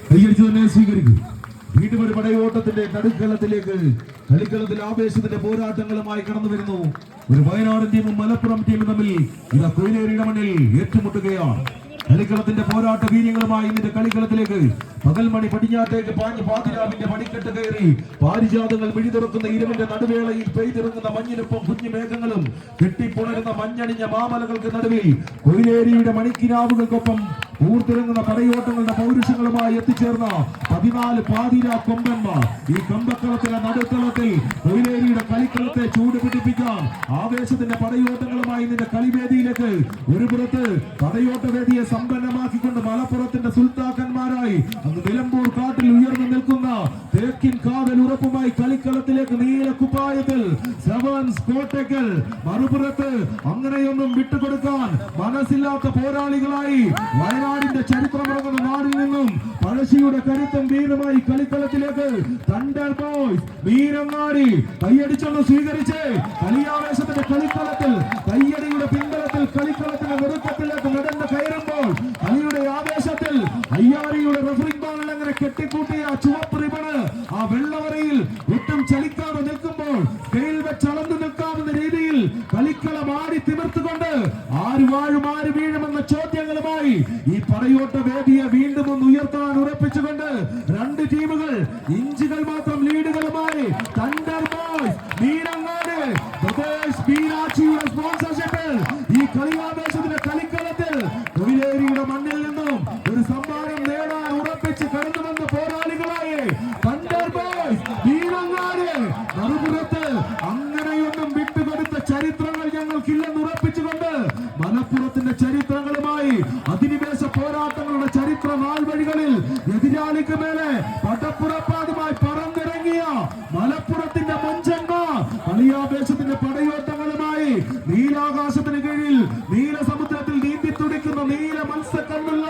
കൈയടിച്ചു തന്നെ സ്വീകരിക്കും. വീണ്ടും ഒരു പടയോട്ടത്തിന്റെ നടുക്കളത്തിലേക്ക് കളിക്കളത്തിൽ ആവേശത്തിന്റെ പോരാട്ടങ്ങളുമായി കടന്നു വരുന്നു. ഒരു വയനാടൻ ടീമും മലപ്പുറം ടീമും തമ്മിൽ ഇതാ കൊയിലേരിയുടെ മണ്ണിൽ ഏറ്റുമുട്ടുകയാണ്. കളിക്കളത്തിന്റെ പോരാട്ട വീര്യങ്ങളുമായി ഇന്നിന്റെ കളിക്കളത്തിലേക്ക് പകൽമണി പടിഞ്ഞാട്ടേക്ക് പാഞ്ഞ് പാതിരാവിന്റെ പടിക്കെട്ട് കയറി പാരിജാതങ്ങൾ മിഴി തുറക്കുന്ന ഇരുവിന്റെ നടുവേളയിൽ പെയ്തിറങ്ങുന്ന മഞ്ഞിനൊപ്പം കുഞ്ഞു മേഘങ്ങളും കെട്ടിപ്പുണരുന്ന മഞ്ഞണിഞ്ഞ മാമലകൾക്ക് നടുവിൽ കൊയിലേരിയുടെ മണിക്കിനാവുകൾക്കൊപ്പം ഊർത്തിറങ്ങുന്ന പടയോട്ടങ്ങളുടെ പൗരുഷങ്ങളുമായി എത്തിച്ചേർന്ന 14 പാതിരാ കൊമ്പന്മാർ ഈ കമ്പക്കളത്തിലെ നടുത്തളത്തിൽ കൊയിലേരിയുടെ കളിക്കളത്തെ ചൂട് പിടിപ്പിക്കാൻ ആവേശത്തിന്റെ പടയോട്ടങ്ങളുമായി നിന്റെ കളിവേദിയിലേക്ക് ഒരു പുറത്ത് പടയോട്ട വേദിയെ സമ്പന്നമാക്കിക്കൊണ്ട് മലപ്പുറത്തിന്റെ സുൽത്താക്കന്മാരായി അങ്ങ് നിലമ്പൂർ കാട്ടിൽ ഉയർന്നു നിൽക്കുന്ന തേക്കിൻ കാവൽ ഉറപ്പുമായി കളിക്കളത്തിലേക്ക് നീല കുപ്പായത്തിൽ സെവൻസ് കോട്ടയ്ക്കൽ മറുപുറത്ത് അങ്ങനെയൊന്നും വിട്ടുകൊടുക്കാൻ മനസ്സില്ലാത്ത പോരാളികളായി വയനാടിന്റെ ചരിത്രമിറങ്ങുന്ന നാടിൽ നിന്നും പഴശ്ശിയുടെ കരുത്തം വീരമായി കളിക്കളത്തിലേക്ക് തണ്ടർ ബോയ്സ് വീരങ്ങാടി കൈയടിച്ചൊന്ന് സ്വീകരിച്ച് കളിയാവേശത്തിന്റെ കളിക്കളത്തിൽ കയ്യടിയുടെ പിൻബലത്തിൽ കളിക്കളത്തിന്റെ നെറുക്കത്തിലേക്ക് നടന്ന് കയറുമ്പോൾ കളിയുടെ ആവേശത്തിൽ അയ്യാരിയുടെ റഫറിംഗ് ബോളിൽ അങ്ങനെ കെട്ടിക്കൂട്ടിയ ചുവപ്പ് റിബണ് ആ വെള്ളവരയിൽ ഒട്ടും ചലിക്കാതെ നിൽക്കുമ്പോൾ സ്കെയിൽ വെച്ച് അളന്നു നിൽക്കാവുന്ന രീതിയിൽ കളിക്കളം ആടി തിമിർത്തുകൊണ്ട് ആര് വാഴും ആര് വീഴുമെന്ന ചോദ്യങ്ങളുമായി ഈ പടയോട്ട വേദിയെ വീണ്ടും ഒന്ന് ഉയർത്താൻ ഉറപ്പിച്ചുകൊണ്ട് രണ്ട് ടീമുകൾ ഇഞ്ചുകൾ മാത്രം ലീഡുകളുമായി തണ്ടർ ബോയ്സ് വീരങ്ങാട് മീനാക്ഷിയുടെ സ്പോൺസർഷിപ്പിൽ ഈ കളിയാവേശത്തിന്റെ കളിക്കളത്തിൽ കൊയിലേരിയുടെ മണ്ണിൽ നിന്നും ഒരു സമ്മാനം നേടാൻ ഉറപ്പിച്ച് കടന്നുവന്ന പോരാളികളായി തണ്ടർ ബോയ്സ് വീരങ്ങാട് മറുപുറത്ത് അങ്ങനെയൊന്നും വിട്ടുകൊടുത്ത ചരിത്രങ്ങൾ ഞങ്ങൾക്കില്ലെന്ന് ഉറപ്പിച്ചുകൊണ്ട് മലപ്പുറത്തിന്റെ ചരിത്രങ്ങളുമായി അധിനിവേശ പോരാട്ടങ്ങളുടെ ചരിത്ര നാൾവഴികളിൽ എതിരാളിക്ക് മേലെ പടപ്പുറപ്പാടുമായി പറന്നിറങ്ങിയ മലപ്പുറത്തിന്റെ മഞ്ചന്മാർ കളിയാവേശത്തിന്റെ പടയോട്ടങ്ങളുമായി നീലാകാശത്തിന് കീഴിൽ നീല സമുദ്രത്തിൽ നീന്തി തുടിക്കുന്ന നീല മത്സ്യക്കണ്ണുള്ള